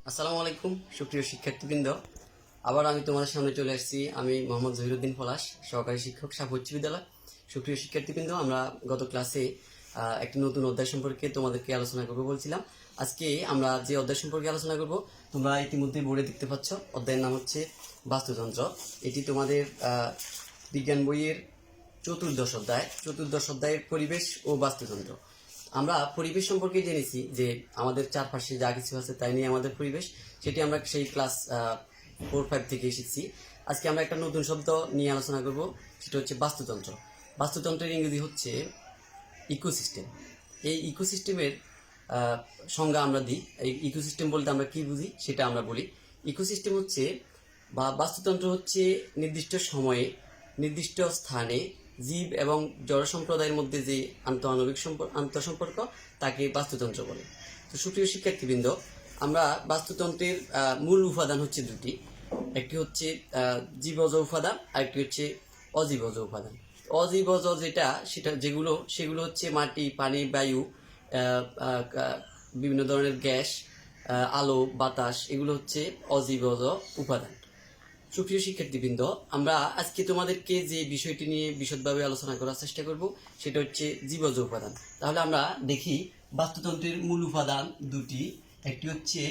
আসসালামু আলাইকুম সুপ্রিয় শিক্ষার্থীবৃন্দ। আবার আমি তোমাদের সামনে চলে আসছি। আমি মোহাম্মদ জহিরুদ্দিন পলাশ, সহকারী শিক্ষক, সাফ উচ্চ বিদ্যালয়। সুপ্রিয় শিক্ষার্থীবৃন্দ, আমরা গত ক্লাসে একটি নতুন অধ্যায় সম্পর্কে তোমাদেরকে আলোচনা করবো বলছিলাম। আজকে আমরা যে অধ্যায় সম্পর্কে আলোচনা করব, তোমরা ইতিমধ্যে বোর্ডে দেখতে পাচ্ছ, অধ্যায়ের নাম হচ্ছে বাস্তুতন্ত্র। এটি তোমাদের বিজ্ঞান বইয়ের চতুর্দশ অধ্যায়ের পরিবেশ ও বাস্তুতন্ত্র। আমরা পরিবেশ সম্পর্কে জেনেছি যে আমাদের চারপাশে যা কিছু আছে তাই নিয়ে আমাদের পরিবেশ, সেটি আমরা সেই ক্লাস 4-5 থেকে এসেছি। আজকে আমরা একটা নতুন শব্দ নিয়ে আলোচনা করব, সেটা হচ্ছে বাস্তুতন্ত্র। বাস্তুতন্ত্রের ইংরেজি হচ্ছে ইকোসিস্টেম। এই ইকোসিস্টেমের সংজ্ঞা আমরা দিই। এই ইকোসিস্টেম বলতে আমরা কি বুঝি সেটা আমরা বলি। ইকোসিস্টেম হচ্ছে বা বাস্তুতন্ত্র হচ্ছে নির্দিষ্ট সময়ে নির্দিষ্ট স্থানে জীব এবং জড় সম্প্রদায়ের মধ্যে যে আন্তঃসম্পর্ক তাকে বাস্তুতন্ত্র বলে। তো সুপ্রিয় শিক্ষার্থীবৃন্দ, আমরা বাস্তুতন্ত্রের মূল উপাদান হচ্ছে দুটি। একটি হচ্ছে জীবজ উপাদান, আরেকটি হচ্ছে অজীবজ উপাদান। অজীবজ সেগুলো হচ্ছে মাটি, পানি, বায়ু, বিভিন্ন ধরনের গ্যাস, আলো, বাতাস, এগুলো হচ্ছে অজীবজ উপাদান। সুপ্রিয় শিক্ষার্থীবৃন্দ, আমরা আজকে তোমাদেরকে যে বিষয়টি নিয়ে বিশদভাবে আলোচনা করার চেষ্টা করব সেটা হচ্ছে জীবজ উপাদান। তাহলে আমরা দেখি বাস্তুতন্ত্রের মূল উপাদান দুটি। একটি হচ্ছে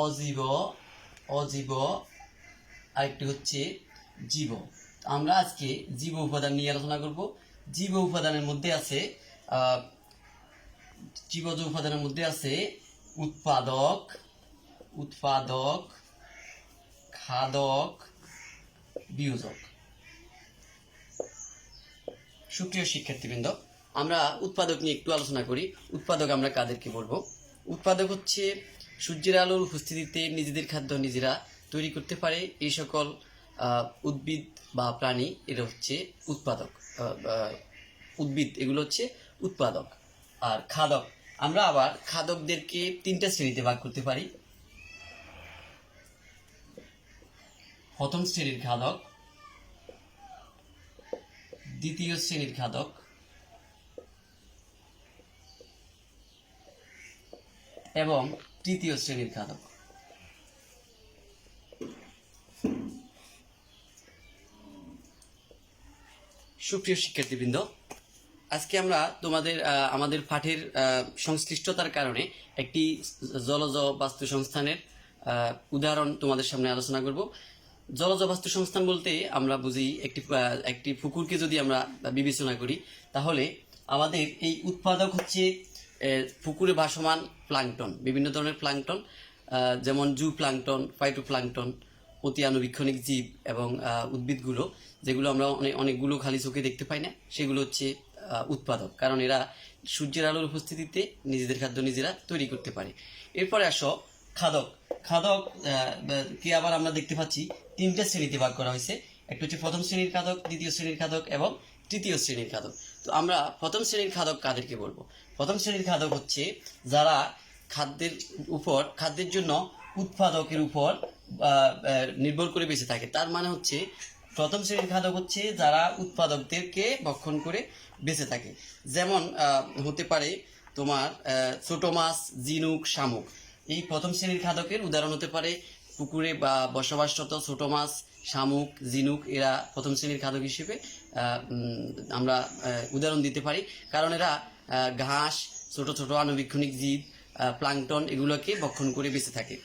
অজীব, আরেকটি হচ্ছে জীব। আমরা আজকে জীব উপাদান নিয়ে আলোচনা করব। জীব উপাদানের মধ্যে আছে জীবজ উপাদানের মধ্যে আছে উৎপাদক, খাদক, বিয়োজক। সুপ্রিয় শিক্ষার্থীবৃন্দ, আমরা উৎপাদক নিয়ে একটু আলোচনা করি। উৎপাদক আমরা কাদেরকে বলবো? উৎপাদক হচ্ছে সূর্যের আলোর উপস্থিতিতে নিজেদের খাদ্য নিজেরা তৈরি করতে পারে এই সকল উদ্ভিদ বা প্রাণী, এরা হচ্ছে উৎপাদক। উদ্ভিদ এগুলো হচ্ছে উৎপাদক। আর খাদক, আমরা আবার খাদকদেরকে 3টা শ্রেণীতে ভাগ করতে পারি। প্রথম শ্রেণীর খাদক, দ্বিতীয় শ্রেণীর খাদক এবং তৃতীয় শ্রেণীর খাদক। সুপ্রিয় শিক্ষার্থীবৃন্দ, আজকে আমরা আমাদের পাঠের সংশ্লিষ্টতার কারণে একটি জলজ বাস্তু সংস্থানের উদাহরণ তোমাদের সামনে আলোচনা করব। জলজ বাস্তু সংস্থান বলতে আমরা বুঝি একটি পুকুরকে যদি আমরা বিবেচনা করি, তাহলে আমাদের এই উৎপাদক হচ্ছে পুকুরে ভাসমান প্লাঙ্কটন, বিভিন্ন ধরনের প্লাঙ্কটন, যেমন জু প্লাঙ্কটন, ফাইটোপ্লাঙ্কটন, অতি আণুবীক্ষণিক জীব এবং উদ্ভিদগুলো, যেগুলো আমরা অনেকগুলো খালি চোখে দেখতে পাই না, সেগুলো হচ্ছে উৎপাদক, কারণ এরা সূর্যের আলোর উপস্থিতিতে নিজেদের খাদ্য নিজেরা তৈরি করতে পারে। এরপরে আসো খাদক। খাদক কে আবার আমরা দেখতে পাচ্ছি 3টে শ্রেণীতে ভাগ করা হয়েছে। একটা হচ্ছে প্রথম শ্রেণীর খাদক, দ্বিতীয় শ্রেণীর খাদক এবং তৃতীয় শ্রেণীর খাদক। তো আমরা প্রথম শ্রেণীর খাদক কাদেরকে বলবো? প্রথম শ্রেণীর খাদক হচ্ছে যারা খাদ্যের জন্য উৎপাদকের উপর নির্ভর করে বেঁচে থাকে। তার মানে হচ্ছে প্রথম শ্রেণীর খাদক হচ্ছে যারা উৎপাদকদেরকে ভক্ষণ করে বেঁচে থাকে। যেমন হতে পারে তোমার ছোট মাছ, ঝিনুক, শামুক। এই প্রথম শ্রেণীর খাদকের উদাহরণ হতে পারে পুকুরে বা বসবাসরত ছোট মাছ, শামুক, ঝিনুক। এরা প্রথম শ্রেণীর খাদক হিসেবে আমরা উদাহরণ দিতে পারি, কারণ এরা ঘাস, ছোট ছোট আণুবীক্ষণিক জীব, প্লাঙ্কটন, এগুলোকে ভক্ষণ করে বেঁচে থাকে।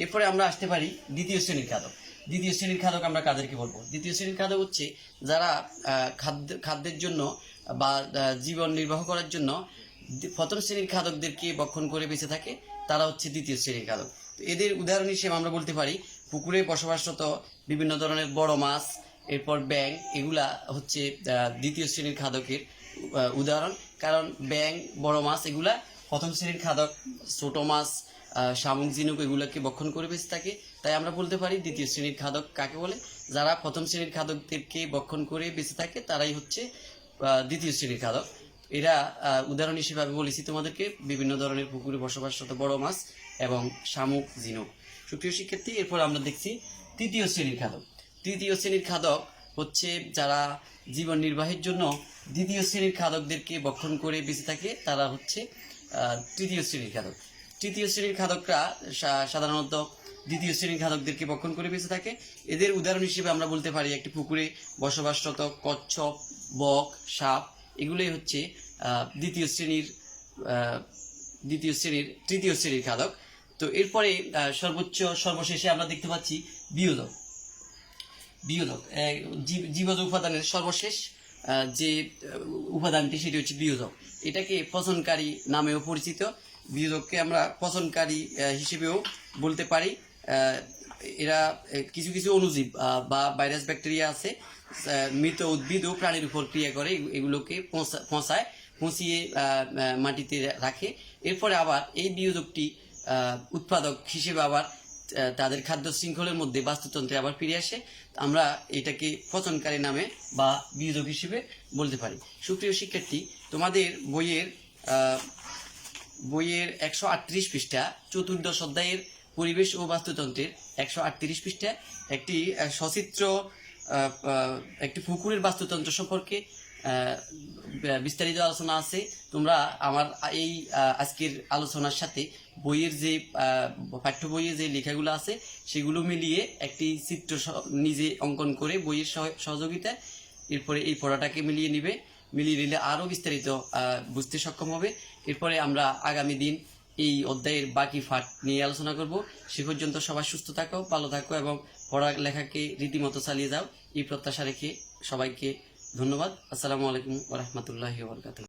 এরপরে আমরা আসতে পারি দ্বিতীয় শ্রেণীর খাদক। দ্বিতীয় শ্রেণীর খাদক আমরা কাদেরকে বলবো? দ্বিতীয় শ্রেণীর খাদক হচ্ছে যারা খাদ্যের জন্য বা জীবন নির্বাহ করার জন্য প্রথম শ্রেণীর খাদকদেরকে ভক্ষণ করে বেঁচে থাকে, তারা হচ্ছে দ্বিতীয় শ্রেণীর খাদক। তো এদের উদাহরণ হিসেবে আমরা বলতে পারি পুকুরে বসবাসরত বিভিন্ন ধরনের বড় মাছ, এরপর ব্যাঙ, এগুলা হচ্ছে দ্বিতীয় শ্রেণীর খাদকের উদাহরণ, কারণ ব্যাঙ, বড় মাছ এগুলা প্রথম শ্রেণীর খাদক। ছোট মাছ, শামুক, ঝিনুক এগুলোকে ভক্ষণ করে বেঁচে থাকে। তাই আমরা বলতে পারি দ্বিতীয় শ্রেণীর খাদক কাকে বলে? যারা প্রথম শ্রেণীর খাদকদেরকে ভক্ষণ করে বেঁচে থাকে তারাই হচ্ছে দ্বিতীয় শ্রেণীর খাদক। এরা উদাহরণ হিসেবে আমি বলেছি তোমাদেরকে বিভিন্ন ধরনের পুকুরে বসবাসরত বড় মাছ এবং শামুক, ঝিনুক। সুপ্রিয় শিক্ষার্থী, এরপর আমরা দেখছি তৃতীয় শ্রেণীর খাদক। তৃতীয় শ্রেণীর খাদক হচ্ছে যারা জীবন নির্বাহের জন্য দ্বিতীয় শ্রেণীর খাদকদেরকে ভক্ষণ করে বেঁচে থাকে, তারা হচ্ছে তৃতীয় শ্রেণীর খাদক। তৃতীয় শ্রেণীর খাদকরা সাধারণত দ্বিতীয় শ্রেণীর খাদকদেরকে ভক্ষণ করে বেঁচে থাকে। এদের উদাহরণ হিসেবে আমরা বলতে পারি একটি পুকুরে বসবাসরত কচ্ছপ, বক, সাপ, এগুলোই হচ্ছে তৃতীয় শ্রেণীর খাদক। তো এরপরে সর্বশেষে আমরা দেখতে পাচ্ছি বিয়োজক। জীবজ উপাদানের সর্বশেষ যে উপাদানটি সেটি হচ্ছে বিয়োজক। এটাকে পচনকারী নামেও পরিচিত। বিয়োজককে আমরা পচনকারী হিসেবেও বলতে পারি। এরা কিছু কিছু অণুজীব বা ভাইরাস ব্যাকটেরিয়া আছে, মৃত উদ্ভিদ ও প্রাণীর উপর ক্রিয়া করে, এগুলোকে পচিয়ে মাটিতে রাখে। এরপরে আবার এই বিয়োজকটি উৎপাদক হিসেবে আবার তাদের খাদ্য শৃঙ্খলের মধ্যে বাস্তুতন্ত্রে আবার ফিরে আসে। আমরা এটাকে পচনকারী নামে বা বিয়োজক হিসেবে বলতে পারি। সুপ্রিয় শিক্ষার্থী, তোমাদের বইয়ের 138 পৃষ্ঠা, চতুর্দশ অধ্যায়ের পরিবেশ ও বাস্তুতন্ত্রের 138 পৃষ্ঠা একটি সচিত্র একটি পুকুরের বাস্তুতন্ত্র সম্পর্কে বিস্তারিত আলোচনা আছে। তোমরা আমার এই আজকের আলোচনার সাথে বইয়ের যে পাঠ্য বইয়ে যে লেখাগুলো আছে সেগুলো মিলিয়ে একটি চিত্র নিজে অঙ্কন করে বইয়ের সহযোগিতায় এরপরে এই পড়াটাকে মিলিয়ে নিলে আরও বিস্তারিত বুঝতে সক্ষম হবে। এরপরে আমরা আগামী দিন এই অধ্যায়ের বাকি পাঠ নিয়ে আলোচনা করব। সে পর্যন্ত সবাই সুস্থ থাকো, ভালো থাকো এবং পড়ালেখাকে রীতিমতো চালিয়ে যাও, এই প্রত্যাশা রেখে সবাইকে ধন্যবাদ। আসসালামু আলাইকুম ওয়া রাহমাতুল্লাহি ওয়া বারাকাতুহু।